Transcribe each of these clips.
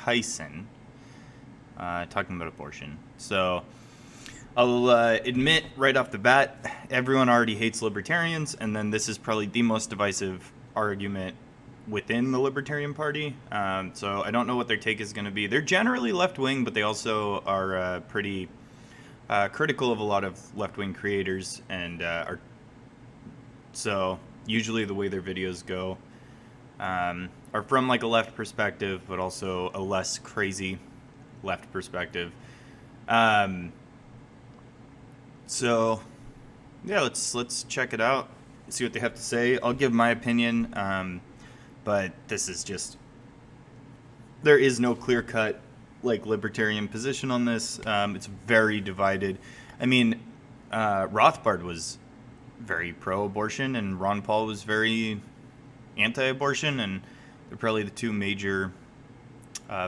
Tyson, talking about abortion. So I'll admit right off the bat, everyone already hates libertarians, and then this is probably the most divisive argument within the Libertarian Party. So I don't know what their take is going to be. They're generally left-wing, but they also are pretty critical of a lot of left-wing creators, and so usually the way their videos go are from like a left perspective, but also a less crazy left perspective. So yeah, let's check it out, see what they have to say. I'll give my opinion, but this is just, there is no clear-cut like libertarian position on this. It's very divided. I mean, Rothbard was very pro-abortion, and Ron Paul was very anti-abortion, and they're probably the two major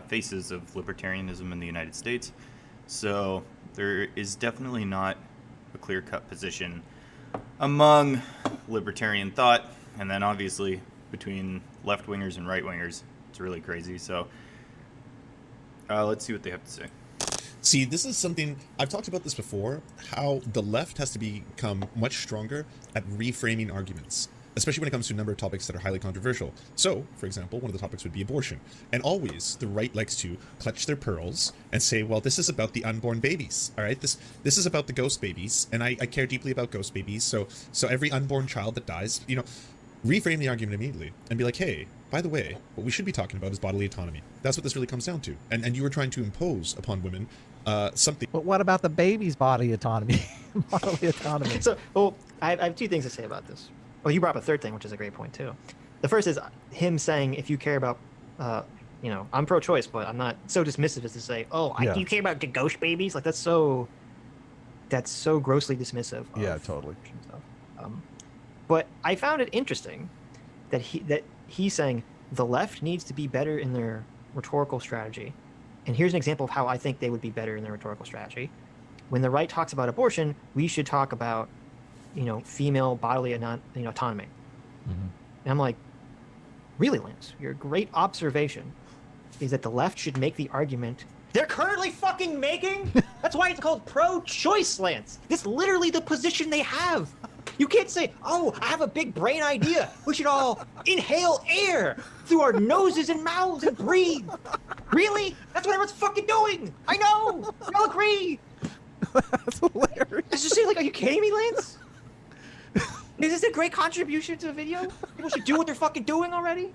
faces of libertarianism in the United States. So there is definitely not a clear-cut position among libertarian thought, and then obviously between left-wingers and right-wingers, it's really crazy. So let's see what they have to say. See, this is something, I've talked about this before, how the left has to become much stronger at reframing arguments, especially when it comes to a number of topics that are highly controversial. So, for example, one of the topics would be abortion. And always, the right likes to clutch their pearls and say, well, this is about the unborn babies, all right? This is about the ghost babies, and I care deeply about ghost babies, so every unborn child that dies, you know, reframe the argument immediately and be like, hey, by the way, what we should be talking about is bodily autonomy. That's what this really comes down to. And you were trying to impose upon women something. But what about the baby's body autonomy? Bodily autonomy. So, well, I have two things to say about this. Well, you brought up a third thing, which is a great point, too. The first is him saying, if you care about, you know, I'm pro-choice, but I'm not so dismissive as to say, oh, do you care about the ghost babies? Like, that's so grossly dismissive of Yeah, totally. stuff. But I found it interesting that he's saying the left needs to be better in their rhetorical strategy. And here's an example of how I think they would be better in their rhetorical strategy. When the right talks about abortion, we should talk about, you know, female bodily autonomy. Mm-hmm. And I'm like, really, Lance, your great observation is that the left should make the argument they're currently fucking making. That's why it's called pro-choice, Lance. This is literally the position they have. You can't say, oh, I have a big brain idea. We should all inhale air through our noses and mouths and breathe. Really? That's what everyone's fucking doing. I know. We all agree. That's hilarious. It's just saying, like, are you kidding me, Lance? Is this a great contribution to the video? People should do what they're fucking doing already.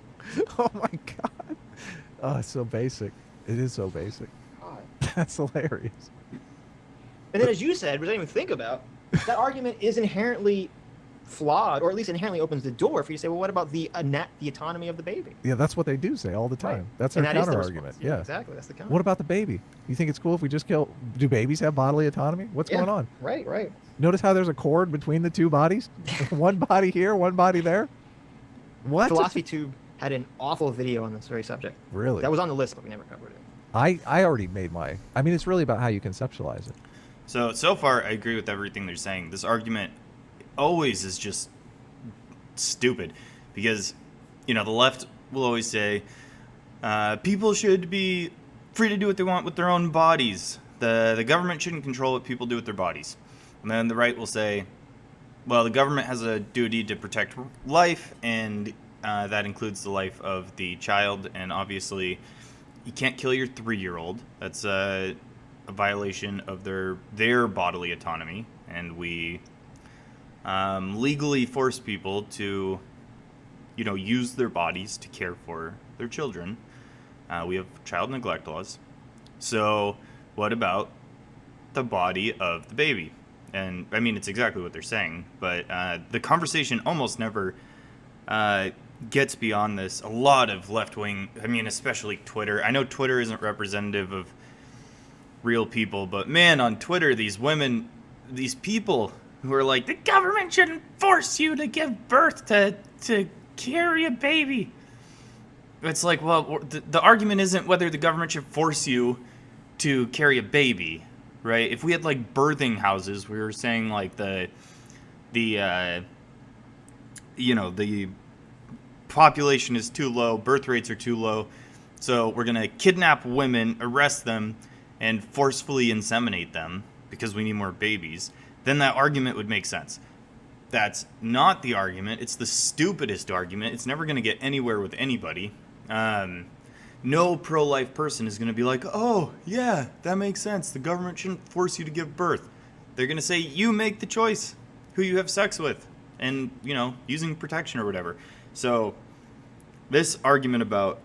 Oh my god. Oh, it's so basic. It is so basic. God. That's hilarious. And then, as you said, which I didn't even think about, that argument is inherently flawed, or at least inherently opens the door for you to say, well, what about the autonomy of the baby? Yeah, that's what they do say all the time. Right. That's their counter argument. Yeah, exactly. That's the counter. What about the baby? You think it's cool if we just kill? Do babies have bodily autonomy? What's going on? Right. Notice how there's a cord between the two bodies? One body here, one body there? What? Philosophy Tube had an awful video on this very subject. Really? That was on the list, but we never covered it. I already made my... I mean, it's really about how you conceptualize it. So far, I agree with everything they're saying. This argument always is just stupid because, you know, the left will always say people should be free to do what they want with their own bodies. The government shouldn't control what people do with their bodies. And then the right will say, well, the government has a duty to protect life, and that includes the life of the child. And obviously, you can't kill your 3-year-old. That's a violation of their bodily autonomy, and we legally force people to, you know, use their bodies to care for their children. We have child neglect laws. So what about the body of the baby? And I mean, it's exactly what they're saying, but the conversation almost never gets beyond this. A lot of left-wing, I mean, especially Twitter. I know Twitter isn't representative of real people, but man, on Twitter, these women, these people who are like, the government shouldn't force you to give birth to carry a baby. It's like, well, the argument isn't whether the government should force you to carry a baby, right? If we had like birthing houses, we were saying like the population is too low, birth rates are too low, So we're going to kidnap women, arrest them, and forcefully inseminate them because we need more babies. Then that argument would make sense. That's not the argument. It's the stupidest argument. It's never going to get anywhere with anybody. No pro-life person is going to be like, oh, yeah, that makes sense. The government shouldn't force you to give birth. They're going to say, you make the choice who you have sex with and, you know, using protection or whatever. So this argument about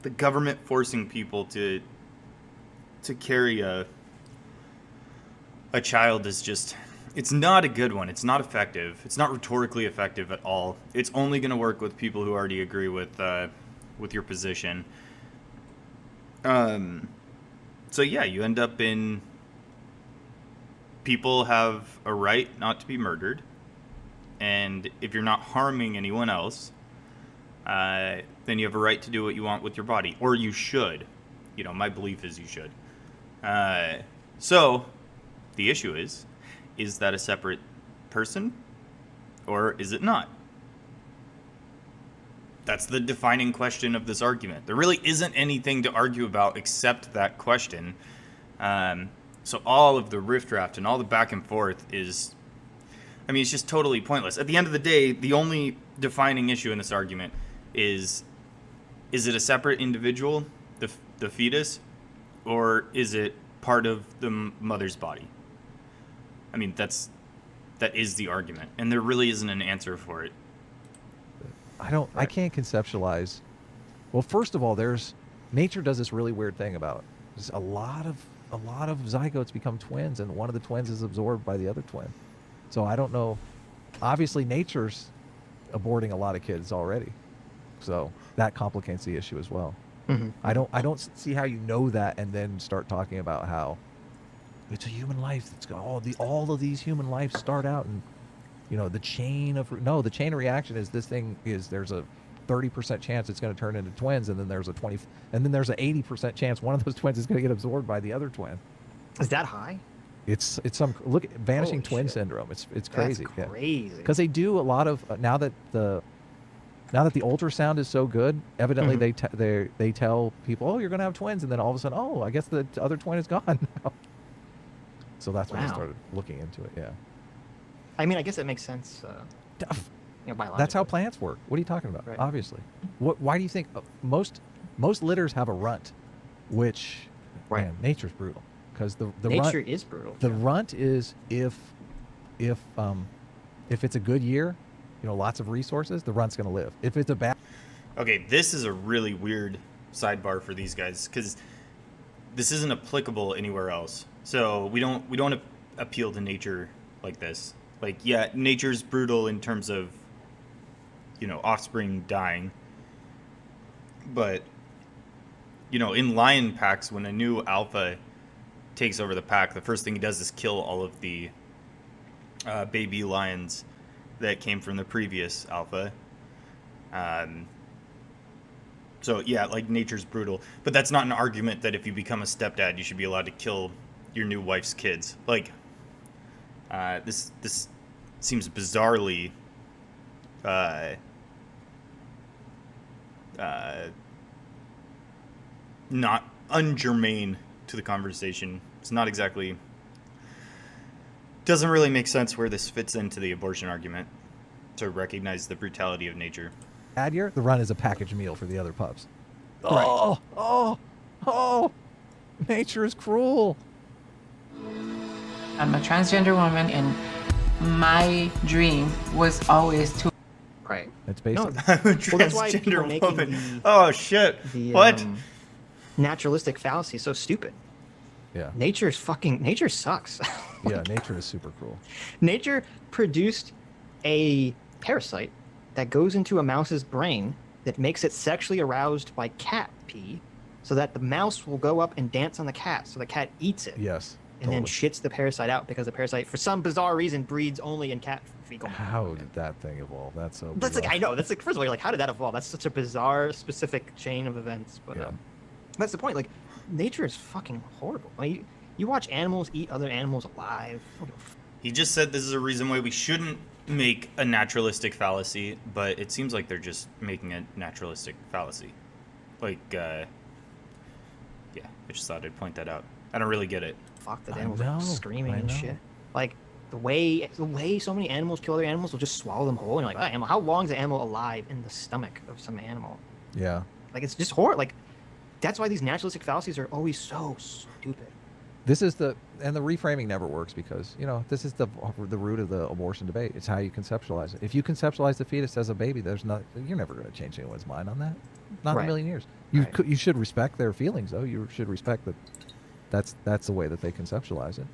the government forcing people to carry a child is just, it's not a good one. It's not effective. It's not rhetorically effective at all. It's only going to work with people who already agree with your position. So yeah, you end up in, people have a right not to be murdered, and if you're not harming anyone else, then you have a right to do what you want with your body, or you should. You know, my belief is you should. So the issue is that a separate person, or is it not? That's the defining question of this argument. There really isn't anything to argue about except that question. So all of the riffraff and all the back and forth is, I mean, it's just totally pointless. At the end of the day, the only defining issue in this argument is it a separate individual, the fetus, or is it part of the mother's body? I mean, that is the argument, and there really isn't an answer for it. I can't conceptualize. Well, first of all, nature does this really weird thing about there's a lot of zygotes become twins, and one of the twins is absorbed by the other twin. So I don't know. Obviously, nature's aborting a lot of kids already, so that complicates the issue as well. Mm-hmm. I don't see how you know that and then start talking about how it's a human life that's got all of these human lives start out, and you know the chain of reaction is there's a 30% chance it's going to turn into twins, and then there's an 80% chance one of those twins is going to get absorbed by the other twin. Is that high? It's some look at vanishing Holy twin shit. syndrome. It's crazy. That's crazy. Because they do a lot of now that the ultrasound is so good, evidently they tell people, oh, you're going to have twins, and then all of a sudden, oh, I guess the other twin is gone now. So that's when I started looking into it. Yeah. I mean, I guess it makes sense. Biologically. That's how plants work. What are you talking about? Right. Obviously. Why do you think most litters have a runt, which man, nature's brutal because the nature runt, is brutal. The runt is if it's a good year, you know, lots of resources, the runt's going to live. If it's a bad. Okay, this is a really weird sidebar for these guys because this isn't applicable anywhere else. So we don't appeal to nature like this. Like, yeah, nature's brutal in terms of, you know, offspring dying. But, you know, in lion packs, when a new alpha takes over the pack, the first thing he does is kill all of the baby lions that came from the previous alpha. So, yeah, like, nature's brutal. But that's not an argument that if you become a stepdad, you should be allowed to kill your new wife's kids. Like, this seems bizarrely not ungermane to the conversation. It's not exactly, doesn't really make sense where this fits into the abortion argument to recognize the brutality of nature. Bad year, the runt is a packaged meal for the other pups. Right. Oh, nature is cruel. I'm a transgender woman, and my dream was always to. Right. It's No, basic. I'm a well, that's why people are transgender making woman. Oh shit! What? Naturalistic fallacy so stupid. Yeah. Nature sucks. Yeah, nature is super cruel. Nature produced a parasite that goes into a mouse's brain that makes it sexually aroused by cat pee, so that the mouse will go up and dance on the cat, so the cat eats it. Yes. And then shits the parasite out because the parasite, for some bizarre reason, breeds only in cat fecal. How did that thing evolve? That's so. That's like, bizarre. I know. That's like, first of all, you're like, how did that evolve? That's such a bizarre, specific chain of events. But Yeah. that's the point. Like, nature is fucking horrible. Like, you watch animals eat other animals alive. He just said this is a reason why we shouldn't make a naturalistic fallacy, but it seems like they're just making a naturalistic fallacy. Like, yeah, I just thought I'd point that out. I don't really get it. Fuck, the I animals know, are screaming I and know. shit. Like the way so many animals kill other animals will just swallow them whole. And you're like, oh, animal, how long is an animal alive in the stomach of some animal? Yeah. Like it's just horrible. Like that's why these naturalistic fallacies are always so stupid. This is the reframing never works because this is the root of the abortion debate. It's how you conceptualize it. If you conceptualize the fetus as a baby, you're never going to change anyone's mind on that. Not in Right. a million years. Right. You should respect their feelings though. You should respect that. That's the way that they conceptualize it.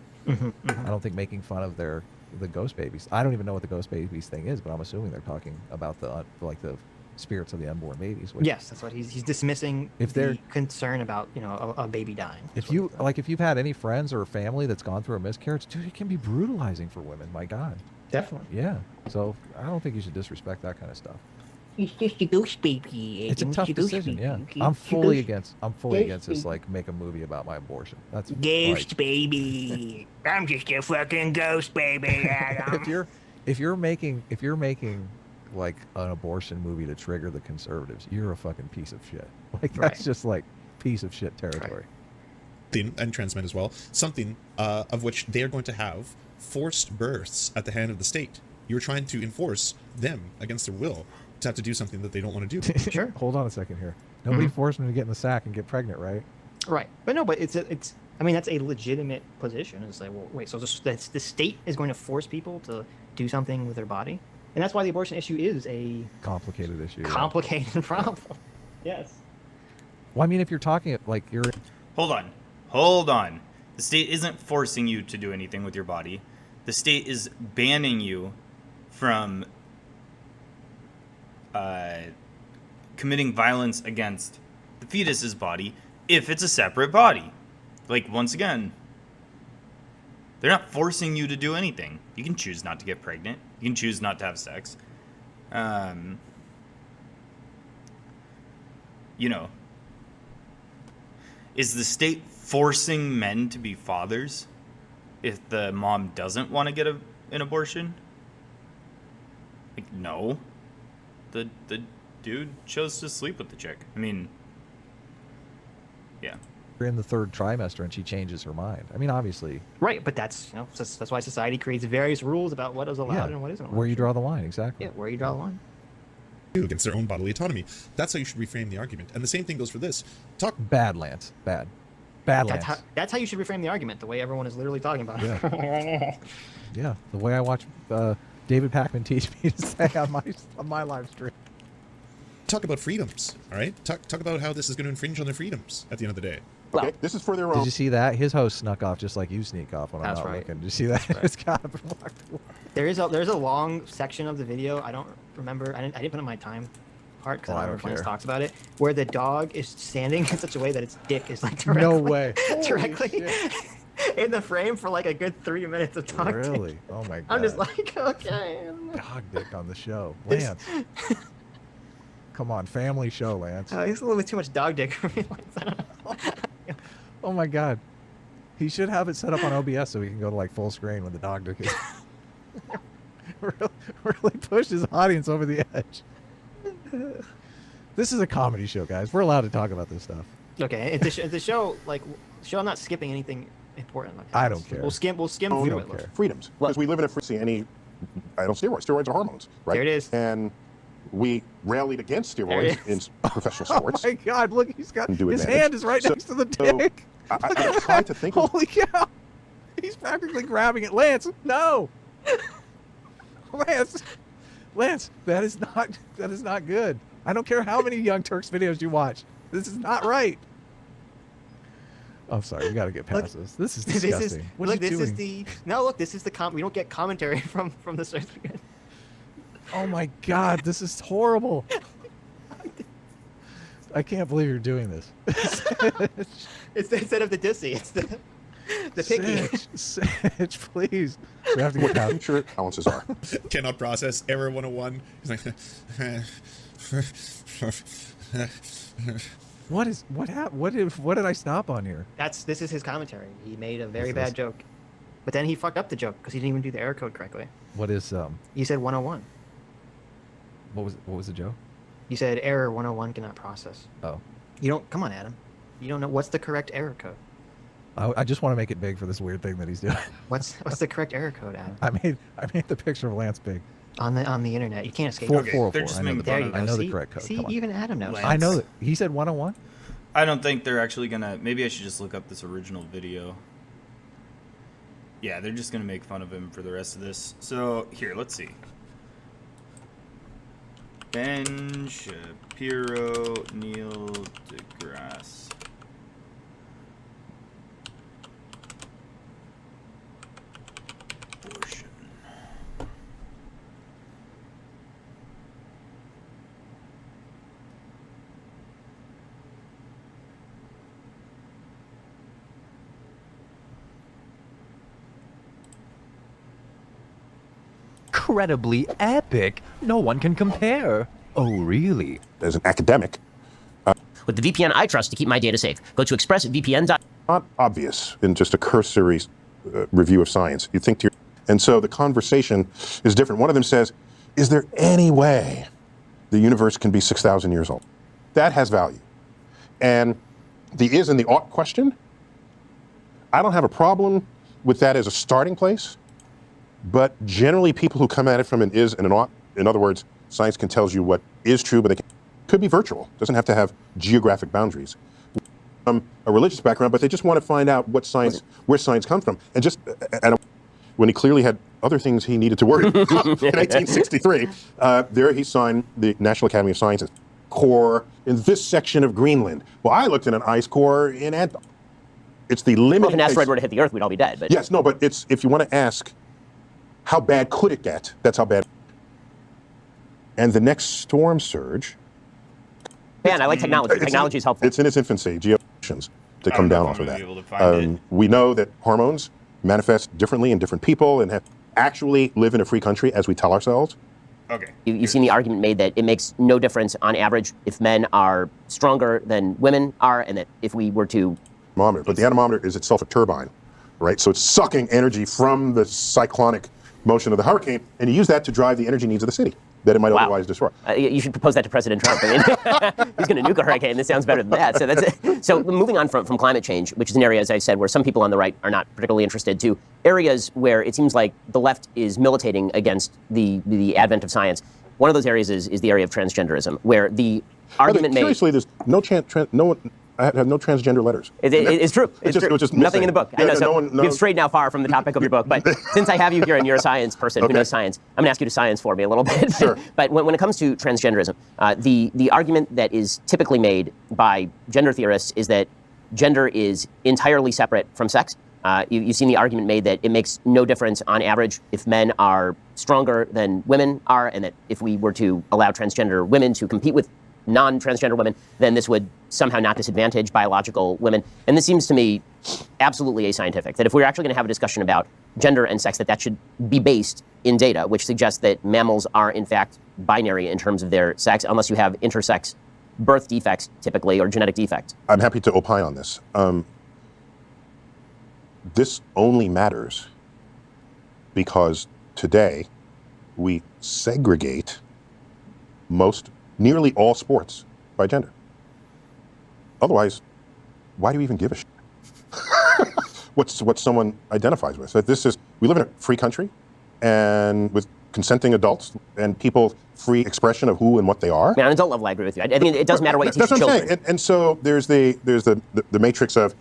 I don't think making fun of the ghost babies. I don't even know what the ghost babies thing is, but I'm assuming they're talking about the spirits of the unborn babies. Which, Yes, that's what he's dismissing. If they're- the concern about a baby dying. is if what you've had any friends or family that's gone through a miscarriage, dude, it can be brutalizing for women. My God. definitely. Yeah. So I don't think you should disrespect that kind of stuff. It's just a ghost baby. It's a tough decision. Yeah. I'm fully against this. Like, make a movie about my abortion. That's Ghost baby. I'm just a fucking ghost baby. Adam. if you're making like an abortion movie to trigger the conservatives, you're a fucking piece of shit. Like, that's Right. just like piece of shit territory. And trans men as well, something of which they are going to have forced births at the hand of the state. You're trying to enforce them against their will to have to do something that they don't want to do. Sure. Hold on a second here. Nobody forced me to get in the sack and get pregnant, right? Right, but no, but it's I mean, that's a legitimate position. It's like, well, wait, so the state is going to force people to do something with their body, and that's why the abortion issue is a Complicated issue. Yeah. complicated problem. Yes. Well, I mean, if you're talking like you're Hold on. The state isn't forcing you to do anything with your body. The state is banning you from committing violence against the fetus's body if it's a separate body. Like, once again, they're not forcing you to do anything. You can choose not to get pregnant. You can choose not to have sex. Is the state forcing men to be fathers if the mom doesn't want to get an abortion? Like, no. The dude chose to sleep with the chick. I mean, yeah. in the third trimester and she changes her mind. I mean, obviously. Right, but that's that's why society creates various rules about what is allowed and what isn't allowed. Where you draw the line, exactly. Yeah, where you draw the line. Against their own bodily autonomy. That's how you should reframe the argument. And the same thing goes for this. Talk Bad, Lance. Bad, Lance. That's how you should reframe the argument. The way everyone is literally talking about. Yeah. Yeah, the way I watch David Packman teach me to say on my live stream. talk about freedoms, all right? Talk about how this is going to infringe on their freedoms at the end of the day. Okay, this is for their Did own. you see that? His host snuck off just like you sneak off when I'm That's not right. looking. Did you see that? Right. It's got to There's a long section of the video. I don't remember. I didn't put it in my time part because Oh, I I don't don't remember when care. it talks about it. Where the dog is standing in such a way that its dick is like directly, No way. directly in the frame for like a good 3 minutes of dog dick. Really? Oh my god. I'm just like, okay. dog dick on the show, Lance. Come on, family show, Lance. It's a little bit too much dog dick for me. I don't know. Oh my god. He should have it set up on OBS so he can go to like full screen when the dog dick is. really push his audience over the edge. This is a comedy show, guys. We're allowed to talk about this stuff. Okay, if the show I'm not skipping anything important. Like I that. don't care. We'll skim We through don't it. care. freedoms because we live in a free any I don't steroids. Steroids are hormones, right? There it is. And we rallied against There steroids it in is. professional Oh sports. my god, look, he's got And do his advantage. hand is right So- next to the so dick. I tried to think of Holy cow. He's practically grabbing it. Lance, no. Lance, that is not good. I don't care how many Young Turks videos you watch. This is not right. I'm sorry, we got to get past this. This is disgusting. What are you doing? This is the we don't get commentary from the source. Oh my god, this is horrible. I can't believe you're doing this. It's instead of the dissy, it's the picky. Sitch, please. We have to get what the past. future balances are. Cannot process error 101. He's like, What did I stop on here? This is his commentary. He made a very What's bad this? joke, but then he fucked up the joke because he didn't even do the error code correctly. What is You said 101. what was the joke? You said error 101 cannot process. Oh. You don't. Come on, Adam. You don't know what's the correct error code. I just want to make it big for this weird thing that he's doing. What's the correct error code, Adam? I made the picture of Lance big. On the internet, you can't escape. 444. they're just I know, making the, fun of I know see, the correct code. See, Come on. even Adam knows. Lance. I know that he said 101. I don't think they're actually gonna. Maybe I should just look up this original video. Yeah, they're just gonna make fun of him for the rest of this. So here, let's see. Ben Shapiro, Neil deGrasse. Abortion. Incredibly epic. No one can compare. Oh, really? As an academic, With the VPN I trust to keep my data safe, go to expressvpn. not obvious in just a cursory review of science. You think to your, and so the conversation is different. One of them says, is there any way the universe can be 6,000 years old? That has value. And the is and the ought question, I don't have a problem with that as a starting place, but generally people who come at it from an is and an ought, in other words, science can tell you what is true, but it could be virtual. It doesn't have to have geographic boundaries. A religious background, but they just want to find out what science, where science comes from. And just, and when he clearly had other things he needed to worry about in 1863, there he signed the National Academy of Sciences core in this section of Greenland. Well, I looked at an ice core in Antarctica. It's the limit. Well, if an asteroid were to hit the Earth, we'd all be dead. But yes, no, but it's, if you want to ask, how bad could it get? That's how bad. And the next storm surge. man, I like technology. Technology is helpful. It's in its infancy. Geotions to come down off of that. Able to find it. We know that hormones manifest differently in different people and have actually live in a free country as we tell ourselves. Okay. You've seen the argument made that it makes no difference on average if men are stronger than women are, and that if we were to. Anemometer, but the anemometer is itself a turbine, right? So it's sucking energy from the cyclonic motion of the hurricane, and you use that to drive the energy needs of the city that it might otherwise destroy. You should propose that to President Trump. I mean, he's going to nuke a hurricane. This sounds better than that. So that's it. So moving on from climate change, which is an area, as I said, where some people on the right are not particularly interested, to areas where it seems like the left is militating against the advent of science. One of those areas is the area of transgenderism, where the argument made. Seriously, there's no chance. No one. I have no transgender letters. It's true. It's true. It was just nothing missing. in the book. Yeah, I know. So no. we've strayed now far from the topic of your book. But since I have you here and you're a science person who knows science, I'm going to ask you to science for me a little bit. Sure. But when it comes to transgenderism, the argument that is typically made by gender theorists is that gender is entirely separate from sex. You've seen the argument made that it makes no difference on average if men are stronger than women are, and that if we were to allow transgender women to compete with non-transgender women, then this would somehow not disadvantage biological women. And this seems to me absolutely ascientific, that if we're actually going to have a discussion about gender and sex, that should be based in data, which suggests that mammals are in fact binary in terms of their sex, unless you have intersex birth defects typically, or genetic defects. I'm happy to opine on this. This only matters because today we segregate nearly all sports by gender. Otherwise, why do you even give a shit? What someone identifies with. So we live in a free country, and with consenting adults and people free expression of who and what they are. Man, on adult level, I agree with you. I think it does matter what you teach That's what children. I'm saying. And so there's the matrix of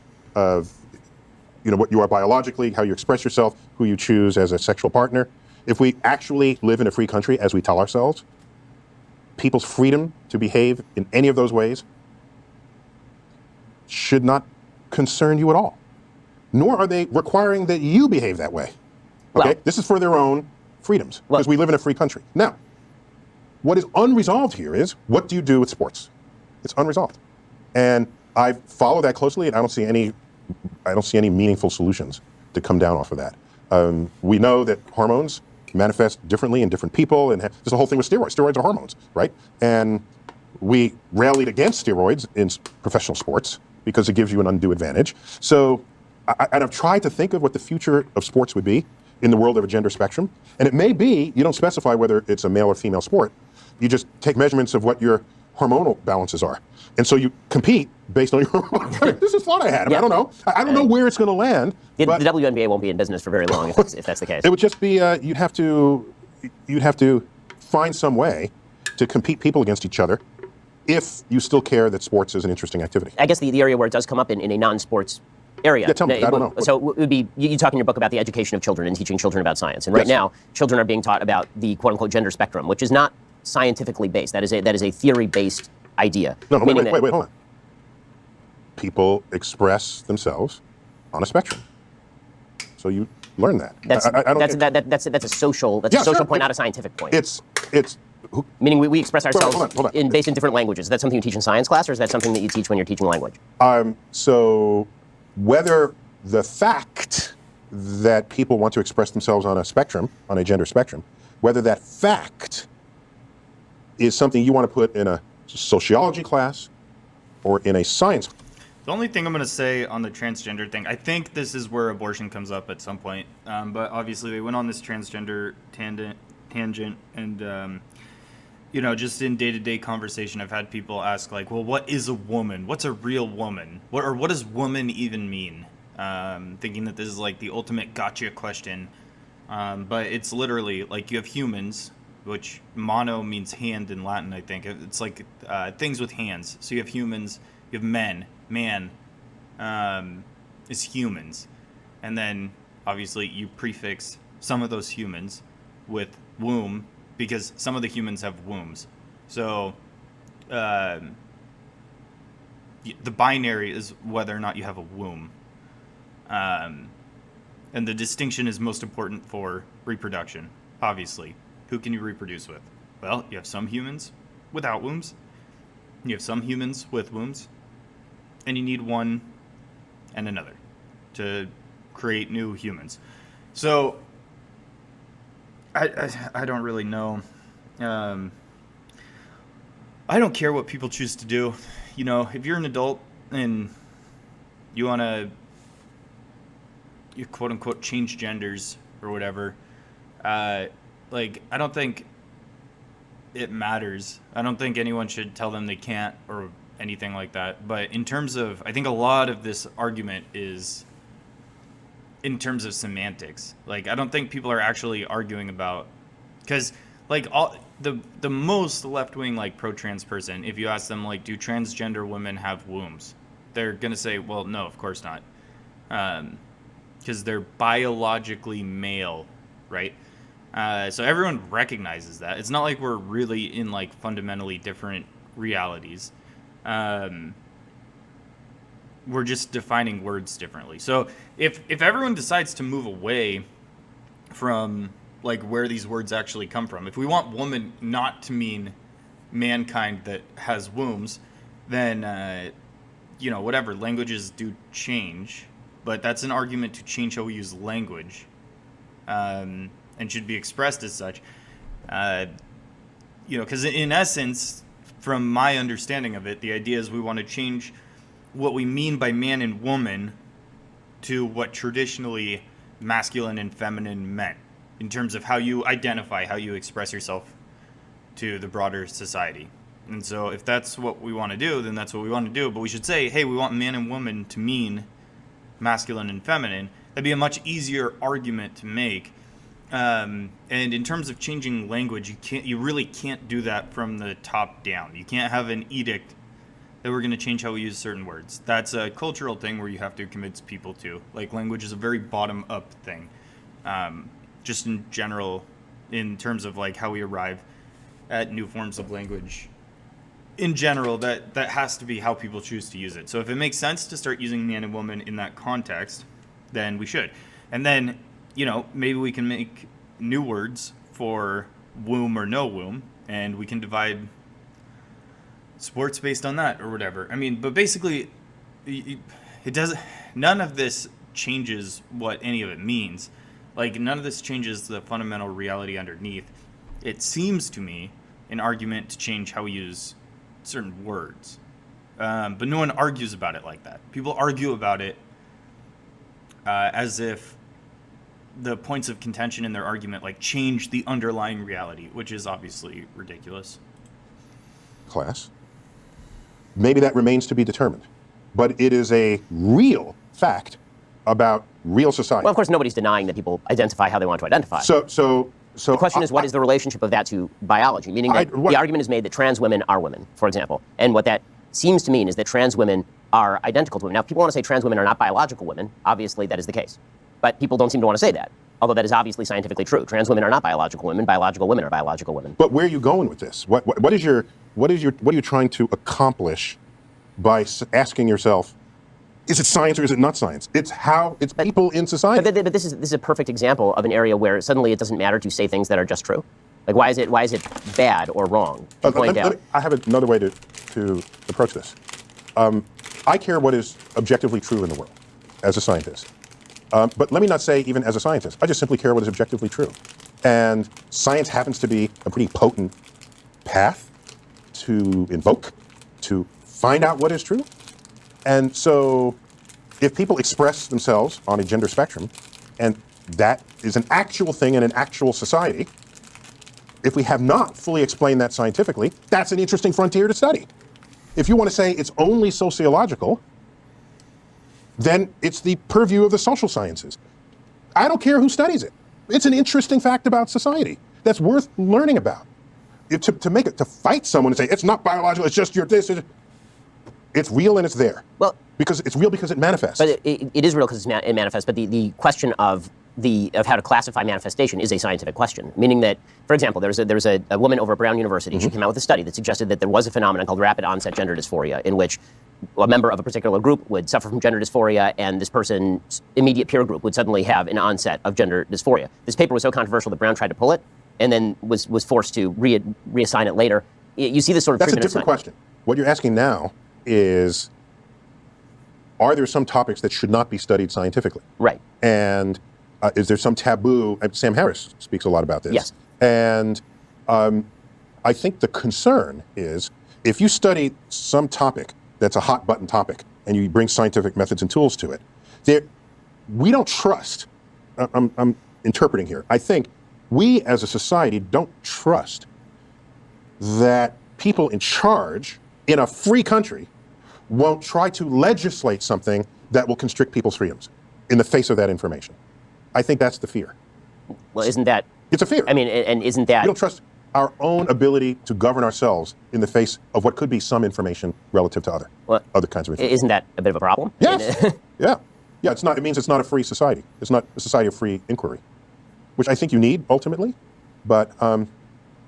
what you are biologically, how you express yourself, who you choose as a sexual partner. If we actually live in a free country as we tell ourselves, people's freedom to behave in any of those ways should not concern you at all. Nor are they requiring that you behave that way. Okay? Well, this is for their own freedoms, because we live in a free country. Now, what is unresolved here is, what do you do with sports? It's unresolved. And I follow that closely, and I don't see any meaningful solutions to come down off of that. We know that hormones manifest differently in different people, and there's the whole thing with steroids. Steroids are hormones, right? And we rallied against steroids in professional sports because it gives you an undue advantage. So I've tried to think of what the future of sports would be in the world of a gender spectrum. And it may be, you don't specify whether it's a male or female sport. You just take measurements of what your hormonal balances are. And so you compete based on your this is thought I had. I mean, I don't know. I don't know where it's going to land. The but WNBA won't be in business for very long if that's the case. it would just be you'd have to find some way to compete people against each other if you still care that sports is an interesting activity. I guess the area where it does come up in a non-sports area. Yeah, tell me. I don't know. So it would be, you talk in your book about the education of children and teaching children about science. And right now, children are being taught about the quote-unquote gender spectrum, which is not scientifically based. That is a theory-based idea. No, wait, hold on. People express themselves on a spectrum. So you learn that. That's a social point, not a scientific point. It's meaning we express ourselves hold on. based in different languages. Is that something you teach in science class, or is that something that you teach when you're teaching language? So whether the fact that people want to express themselves on a spectrum, on a gender spectrum, whether that fact is something you want to put in a sociology class or in a science class. The only thing I'm going to say on the transgender thing, I think this is where abortion comes up at some point. But obviously they went on this transgender tangent and, just in day-to-day conversation, I've had people ask like, well, what is a woman? What's a real woman? What does woman even mean? Thinking that this is like the ultimate gotcha question. But it's literally like you have humans, which mono means hand in Latin, I think. It's like things with hands. So you have humans, you have men. Man is humans. And then obviously you prefix some of those humans with womb because some of the humans have wombs. So the binary is whether or not you have a womb. And the distinction is most important for reproduction, obviously. Who can you reproduce with? Well, you have some humans without wombs. You have some humans with wombs. And you need one and another to create new humans. So I don't really know. I don't care what people choose to do. If you're an adult and you want to, you quote unquote change genders or whatever, I don't think it matters. I don't think anyone should tell them they can't or anything like that. But in terms of, I think a lot of this argument is in terms of semantics. I don't think people are actually arguing about, because all the most left-wing pro-trans person, if you ask them do transgender women have wombs, they're gonna say, well, no, of course not, because they're biologically male, right? So everyone recognizes that. It's not like we're really in fundamentally different realities. We're just defining words differently. So if everyone decides to move away from where these words actually come from, if we want woman not to mean mankind that has wombs, then whatever, languages do change, but that's an argument to change how we use language, and should be expressed as such. Because in essence, from my understanding of it, the idea is we want to change what we mean by man and woman to what traditionally masculine and feminine meant in terms of how you identify, how you express yourself to the broader society. And so if that's what we want to do, then that's what we want to do. But we should say, hey, we want man and woman to mean masculine and feminine. That'd be a much easier argument to make. And in terms of changing language, you really can't do that from the top down. You can't have an edict that we're going to change how we use certain words. That's a cultural thing where you have to convince people to. Language is a very bottom-up thing. Just in general, in terms of how we arrive at new forms of language. In general, that has to be how people choose to use it. So if it makes sense to start using man and woman in that context, then we should. And then, maybe we can make new words for womb or no womb, and we can divide sports based on that or whatever. I mean, but basically, it doesn't. None of this changes what any of it means. None of this changes the fundamental reality underneath. It seems to me an argument to change how we use certain words. But no one argues about it like that. People argue about it as if the points of contention in their argument change the underlying reality, which is obviously ridiculous. Class. maybe that remains to be determined. But it is a real fact about real society. Well, of course, nobody's denying that people identify how they want to identify. So the question is, what is the relationship of that to biology? Meaning that the argument is made that trans women are women, for example. And what that seems to mean is that trans women are identical to women. Now, if people want to say trans women are not biological women, obviously that is the case. But people don't seem to want to say that, although that is obviously scientifically true. Trans women are not biological women. Biological women are biological women. But where are you going with this? What are you trying to accomplish by asking yourself, is it science or is it not science? It's people in society. But this is a perfect example of an area where suddenly it doesn't matter to say things that are just true. Like, why is it bad or wrong to point out? I have another way to approach this. I care what is objectively true in the world as a scientist. But let me not say even as a scientist. I just simply care what is objectively true. And science happens to be a pretty potent path to invoke, to find out what is true. And so if people express themselves on a gender spectrum, and that is an actual thing in an actual society, if we have not fully explained that scientifically, that's an interesting frontier to study. If you want to say it's only sociological, then it's the purview of the social sciences. I don't care who studies it. It's an interesting fact about society that's worth learning about. To fight someone and say, it's not biological, it's just your this, it's real and it's there. Well, because it's real because it manifests. But it is real because it manifests. But the question of how to classify manifestation is a scientific question. Meaning that, for example, there was a woman over at Brown University. Mm-hmm. She came out with a study that suggested that there was a phenomenon called rapid onset gender dysphoria, in which a member of a particular group would suffer from gender dysphoria, and this person's immediate peer group would suddenly have an onset of gender dysphoria. This paper was so controversial that Brown tried to pull it, and then was forced to reassign it later. You see this sort of That's a treatment different question. What you're asking now is, are there some topics that should not be studied scientifically? Right. And is there some taboo? Sam Harris speaks a lot about this. Yes. And I think the concern is, if you study some topic that's a hot button topic and you bring scientific methods and tools to it, we don't trust, I'm interpreting here, I think we as a society don't trust that people in charge in a free country won't try to legislate something that will constrict people's freedoms in the face of that information. I think that's the fear. Well, isn't that... It's a fear. I mean, and isn't that... We don't trust our own ability to govern ourselves in the face of what could be some information relative to other kinds of information. Isn't that a bit of a problem? Yes. Yeah. It's not. It means it's not a free society. It's not a society of free inquiry, which I think you need ultimately. But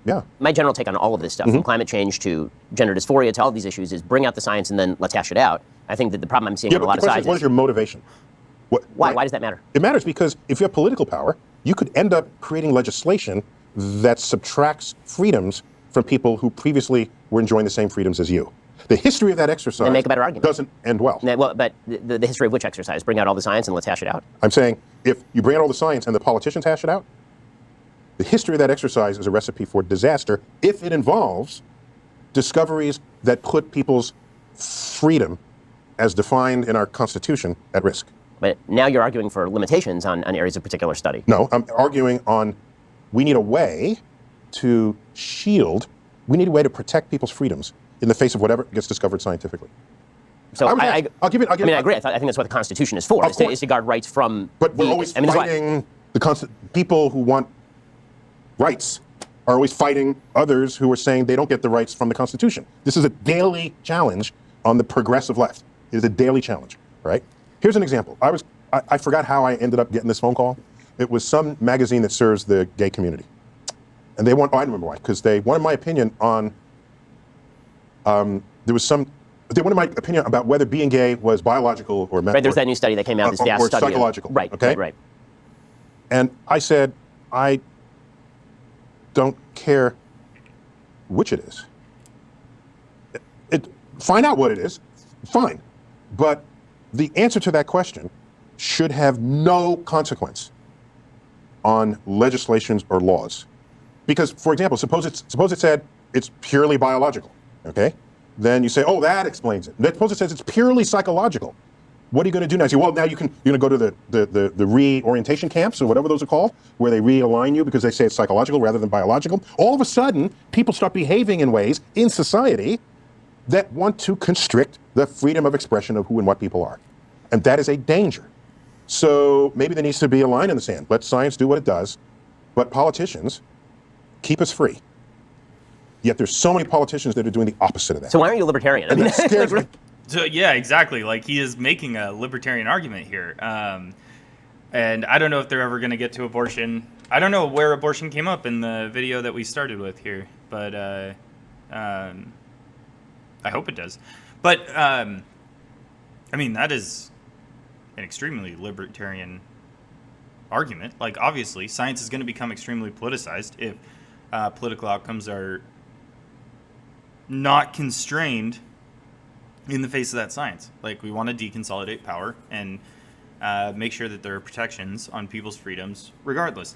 yeah. My general take on all of this stuff, from climate change to gender dysphoria to all of these issues, is bring out the science and then let's hash it out. I think that the problem I'm seeing on a lot of sides what is your motivation? Why? Why does that matter? It matters because if you have political power, you could end up creating legislation that subtracts freedoms from people who previously were enjoying the same freedoms as you. The history of that exercise make a better argument. Doesn't end well. But the history of which exercise? Bring out all the science and let's hash it out? I'm saying if you bring out all the science and the politicians hash it out, the history of that exercise is a recipe for disaster if it involves discoveries that put people's freedom as defined in our Constitution at risk. But now you're arguing for limitations on areas of particular study. No, I'm arguing on we need a way to shield, we need a way to protect people's freedoms in the face of whatever gets discovered scientifically. So I agree. I agree. I think that's what the Constitution is for, is to guard rights from... But we're always fighting people who want rights are always fighting others who are saying they don't get the rights from the Constitution. This is a daily challenge on the progressive left. It is a daily challenge, right? Here's an example. I forgot how I ended up getting this phone call. It was some magazine that serves the gay community. And I remember why, because they wanted my opinion on, they wanted my opinion about whether being gay was biological or mental. Right, there's that new study that came out, this vast study. Or psychological. Right, okay? Right. And I said, I don't care which it is. Find out what it is, fine. But the answer to that question should have no consequence on legislations or laws. Because, for example, suppose it said it's purely biological, okay? Then you say, oh, that explains it. Suppose it says it's purely psychological. What are you going to do now? You say, well, now you're going to go to the reorientation camps or whatever those are called, where they realign you because they say it's psychological rather than biological. All of a sudden, people start behaving in ways in society that want to constrict the freedom of expression of who and what people are. And that is a danger. So maybe there needs to be a line in the sand. Let science do what it does, but politicians keep us free. Yet there's so many politicians that are doing the opposite of that. So why aren't you a libertarian? I And mean, that scares me. So yeah, exactly. Like he is making a libertarian argument here, and I don't know if they're ever going to get to abortion. I don't know where abortion came up in the video that we started with here, but I hope it does. But I mean, that is an extremely libertarian argument. Like obviously, science is going to become extremely politicized if political outcomes are not constrained in the face of that science. Like we want to deconsolidate power and make sure that there are protections on people's freedoms regardless.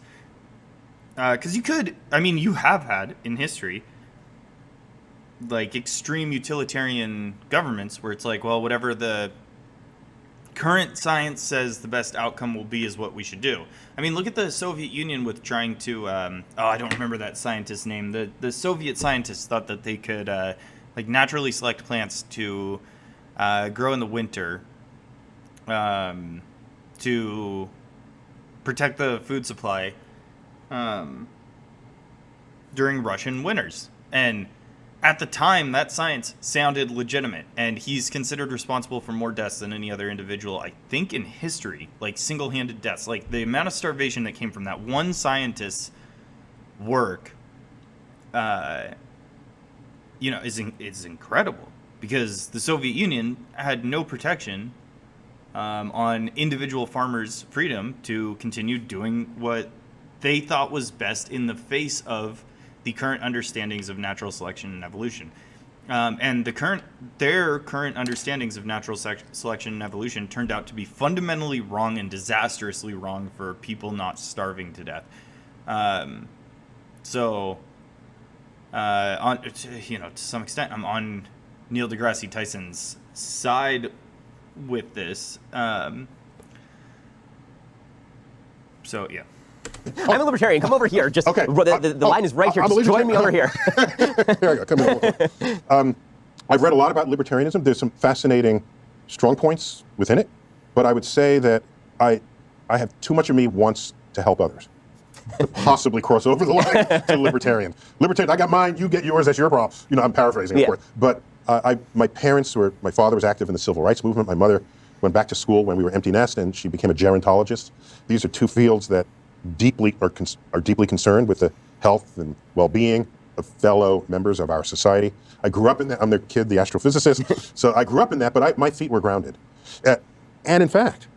Because you have had in history like extreme utilitarian governments where it's like, well, whatever the current science says the best outcome will be is what we should do. I mean, look at the Soviet Union with trying to, I don't remember that scientist's name. The Soviet scientists thought that they could like naturally select plants to grow in the winter to protect the food supply during Russian winters. And at the time, that science sounded legitimate, and he's considered responsible for more deaths than any other individual, I think, in history. Like single-handed deaths. Like the amount of starvation that came from that one scientist's work, is incredible. Because the Soviet Union had no protection on individual farmers' freedom to continue doing what they thought was best in the face of the current understandings of natural selection and evolution. And their current understandings of natural selection and evolution turned out to be fundamentally wrong and disastrously wrong for people not starving to death. To some extent, I'm on Neil deGrasse Tyson's side with this. So yeah. I'm a libertarian. Come over here. Just Okay. the line is right here. I'm a Just join me over here. There you go. Come here. I've read a lot about libertarianism. There's some fascinating strong points within it, but I would say that I have too much of me wants to help others to possibly cross over the line to libertarian. Libertarian, I got mine, you get yours, that's your problem. I'm paraphrasing, of course. But my father was active in the civil rights movement. My mother went back to school when we were empty nest, and she became a gerontologist. These are two fields that are deeply concerned with the health and well-being of fellow members of our society. I grew up in that. I'm their kid, the astrophysicist. So I grew up in that, but my feet were grounded. And in fact,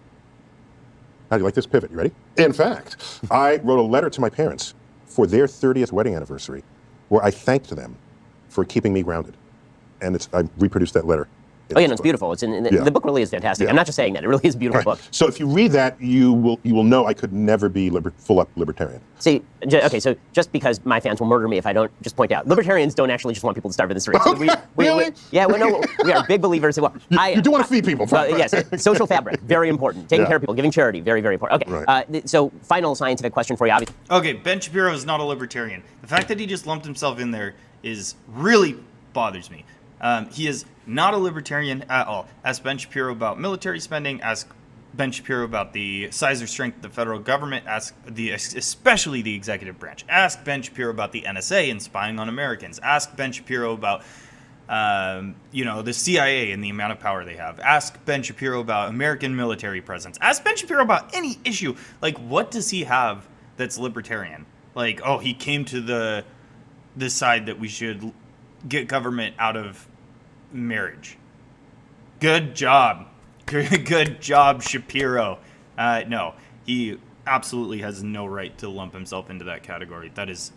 how do you like this pivot? You ready? In fact, I wrote a letter to my parents for their 30th wedding anniversary where I thanked them for keeping me grounded. And I reproduced that letter. Oh, yeah, no, it's beautiful. The book really is fantastic. Yeah. I'm not just saying that. It really is a beautiful book. So if you read that, you will know I could never be full-up libertarian. See, okay, so just because my fans will murder me if I don't just point out, libertarians don't actually just want people to starve in the streets. Really? We are big believers. You do want to feed people. Yes, social fabric, very important. Taking care of people, giving charity, very, very important. Okay, Right. So final scientific question for you, obviously. Okay, Ben Shapiro is not a libertarian. The fact that he just lumped himself in there really bothers me. He is not a libertarian at all. Ask Ben Shapiro about military spending. Ask Ben Shapiro about the size or strength of the federal government. Especially the executive branch. Ask Ben Shapiro about the NSA and spying on Americans. Ask Ben Shapiro about, the CIA and the amount of power they have. Ask Ben Shapiro about American military presence. Ask Ben Shapiro about any issue. Like, what does he have that's libertarian? Like, he came to the side that we should get government out of marriage. Good job. Good job, Shapiro. No, he absolutely has no right to lump himself into that category. That is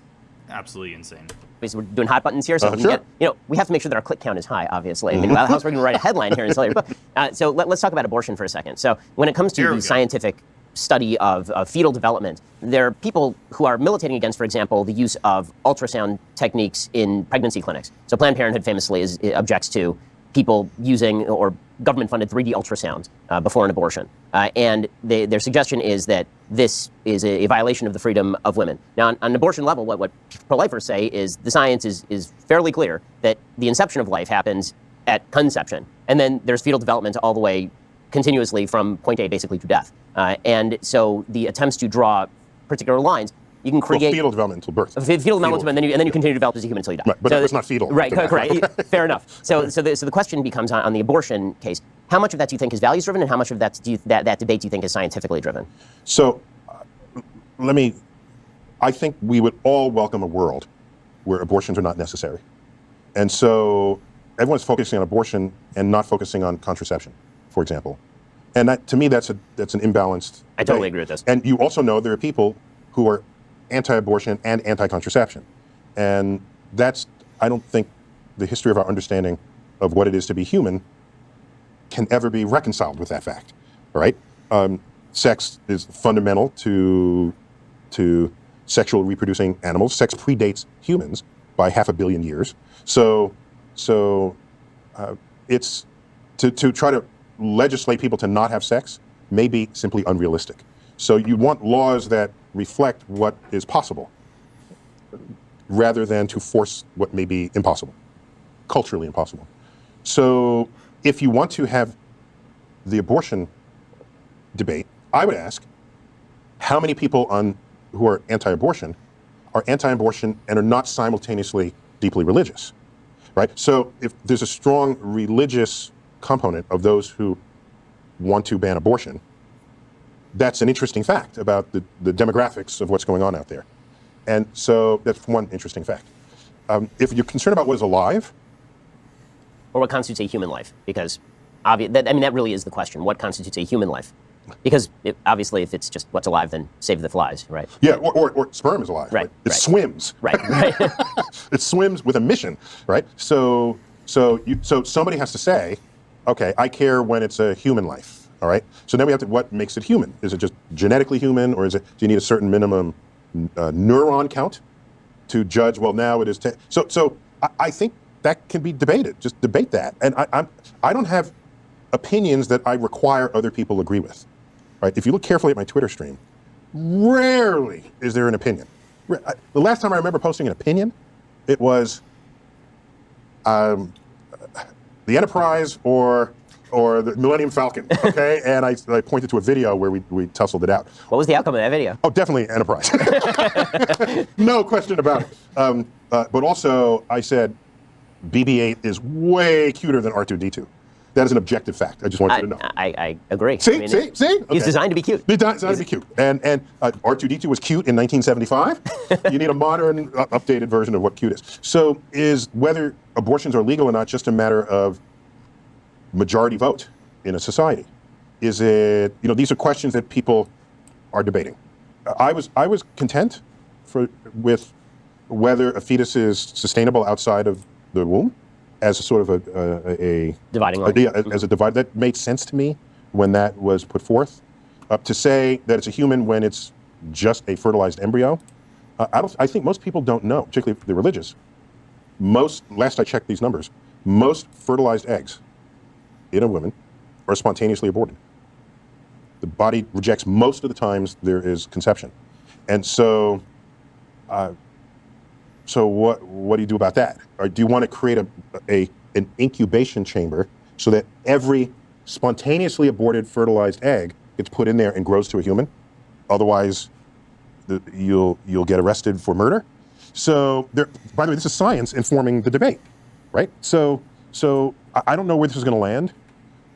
absolutely insane. We're doing hot buttons here, so we can get, we have to make sure that our click count is high, obviously. I mean, how else are we going to write a headline here and sell your book? So let's talk about abortion for a second. So when it comes to the scientific study of fetal development, there are people who are militating against, for example, the use of ultrasound techniques in pregnancy clinics. So Planned Parenthood famously objects to people using or government-funded 3D ultrasound before an abortion. And their suggestion is that this is a violation of the freedom of women. Now, on an abortion level, what pro-lifers say is the science is fairly clear that the inception of life happens at conception. And then there's fetal development all the way continuously from point A basically to death. And so the attempts to draw particular lines, you can create fetal development until birth. Fetal development, and then you continue to develop as a human until you die. Right, but it's not fetal. Right, correct. Fair enough. So the question becomes on the abortion case: how much of that do you think is values driven, and how much of that that debate do you think is scientifically driven? So, I think we would all welcome a world where abortions are not necessary, and so everyone's focusing on abortion and not focusing on contraception, for example, and that, to me, that's an imbalanced. I totally agree with this. And you also know there are people who are anti-abortion and anti-contraception. And I don't think the history of our understanding of what it is to be human can ever be reconciled with that fact, all right? Sex is fundamental to sexual reproducing animals. Sex predates humans by 500 million years. So it's to try to legislate people to not have sex may be simply unrealistic. So you want laws that reflect what is possible rather than to force what may be impossible, culturally impossible. So if you want to have the abortion debate, I would ask how many people who are anti-abortion and are not simultaneously deeply religious, right? So if there's a strong religious component of those who want to ban abortion, that's an interesting fact about the demographics of what's going on out there. And so that's one interesting fact. If you're concerned about what is alive, or what constitutes a human life, because that really is the question. What constitutes a human life? Because obviously, if it's just what's alive, then save the flies, right? Yeah, or sperm is alive. Right. It swims. Right. It swims with a mission, right? So somebody has to say, okay, I care when it's a human life. All right. So now we have to, what makes it human? Is it just genetically human, or do you need a certain minimum neuron count to judge? Well, now it is. So I think that can be debated. Just debate that. And I don't have opinions that I require other people agree with. Right. If you look carefully at my Twitter stream, rarely is there an opinion. The last time I remember posting an opinion, it was the Enterprise or the Millennium Falcon, okay? And I pointed to a video where we tussled it out. What was the outcome of that video? Oh, definitely Enterprise. No question about it. But also, I said BB-8 is way cuter than R2-D2. That is an objective fact. I just want you to know. I agree. See? Okay. He's designed to be cute. Designed to be cute. And R2-D2 was cute in 1975. You need a modern, updated version of what cute is. So is whether abortions are legal or not just a matter of majority vote in a society? Is it, these are questions that people are debating. I was content with whether a fetus is sustainable outside of the womb as a sort of a dividing line. As a divide. That made sense to me when that was put forth. To say that it's a human when it's just a fertilized embryo, I think most people don't know, particularly if they're religious. Last I checked these numbers, most fertilized eggs in a woman are spontaneously aborted. The body rejects most of the times there is conception. And so what do you do about that? Or do you want to create an incubation chamber so that every spontaneously aborted fertilized egg gets put in there and grows to a human? Otherwise, you'll get arrested for murder. So by the way, this is science informing the debate, right? So I don't know where this is going to land.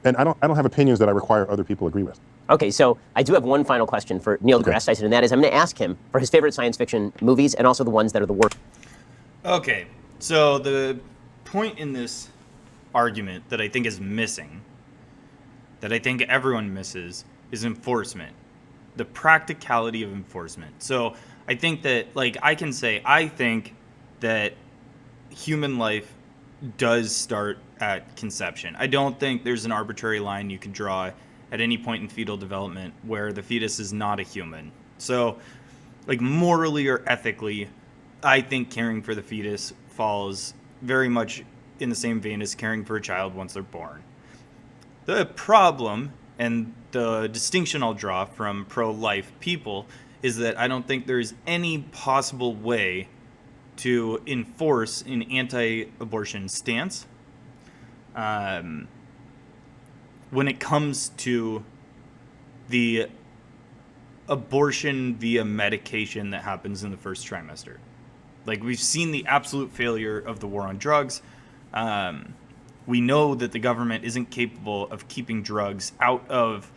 And I don't have opinions that I require other people agree with. Okay, so I do have one final question for Neil deGrasse Tyson, and that is I'm going to ask him for his favorite science fiction movies and also the ones that are the worst. Okay, so the point in this argument that I think is missing, that I think everyone misses, is enforcement. The practicality of enforcement. So I think that, I think that human life does start at conception. I don't think there's an arbitrary line you can draw at any point in fetal development where the fetus is not a human. So, morally or ethically, I think caring for the fetus falls very much in the same vein as caring for a child once they're born. The problem, and the distinction I'll draw from pro-life people, is that I don't think there's any possible way to enforce an anti-abortion stance when it comes to the abortion via medication that happens in the first trimester. Like, we've seen the absolute failure of the war on drugs. We know that the government isn't capable of keeping drugs out of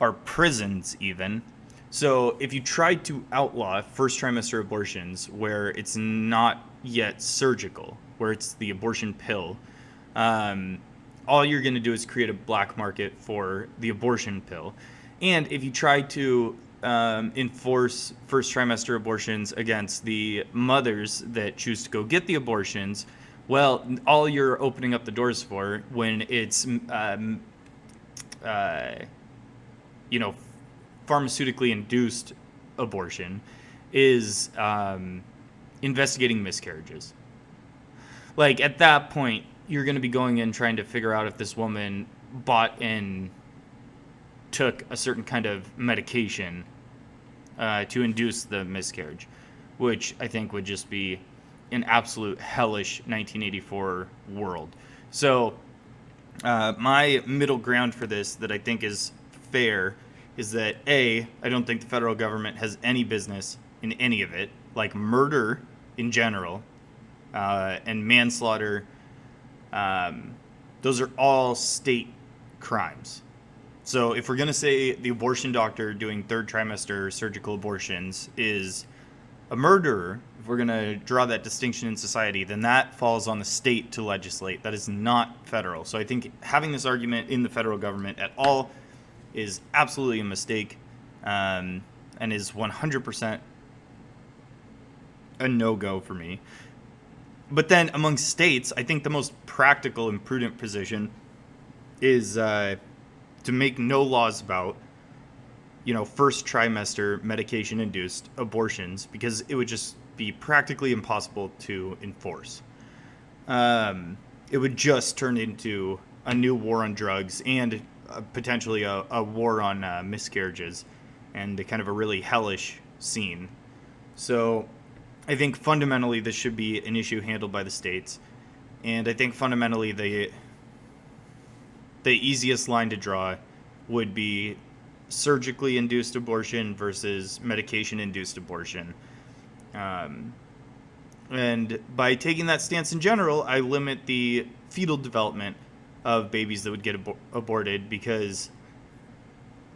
our prisons even. So if you try to outlaw first trimester abortions where it's not yet surgical, where it's the abortion pill, all you're going to do is create a black market for the abortion pill. And if you try to enforce first trimester abortions against the mothers that choose to go get the abortions, well, all you're opening up the doors for when it's, pharmaceutically induced abortion is investigating miscarriages. Like, at that point, you're going to be going in trying to figure out if this woman bought and took a certain kind of medication to induce the miscarriage, which I think would just be an absolute hellish 1984 world. So my middle ground for this that I think is fair is that I don't think the federal government has any business in any of it, like murder in general and manslaughter. Those are all state crimes. So if we're going to say the abortion doctor doing third trimester surgical abortions is a murderer, if we're going to draw that distinction in society, then that falls on the state to legislate. That is not federal. So I think having this argument in the federal government at all is absolutely a mistake, and is 100% a no-go for me. But then among states, I think the most practical and prudent position is to make no laws about first trimester medication-induced abortions, because it would just be practically impossible to enforce. It would just turn into a new war on drugs and potentially a war on miscarriages and kind of a really hellish scene. So I think fundamentally this should be an issue handled by the states. And I think fundamentally the easiest line to draw would be surgically induced abortion versus medication induced abortion. And by taking that stance in general, I limit the fetal development of babies that would get aborted, because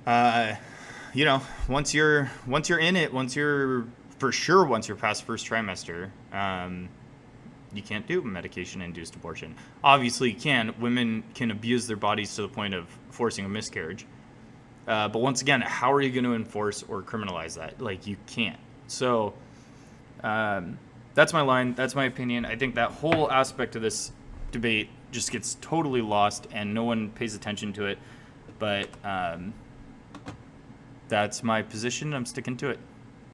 once you're in it, once you're past first trimester, you can't do medication induced abortion. Obviously you can. Women can abuse their bodies to the point of forcing a miscarriage. But once again, how are you going to enforce or criminalize that? Like, you can't. So that's my line. That's my opinion. I think that whole aspect of this debate just gets totally lost and no one pays attention to it. But that's my position. I'm sticking to it.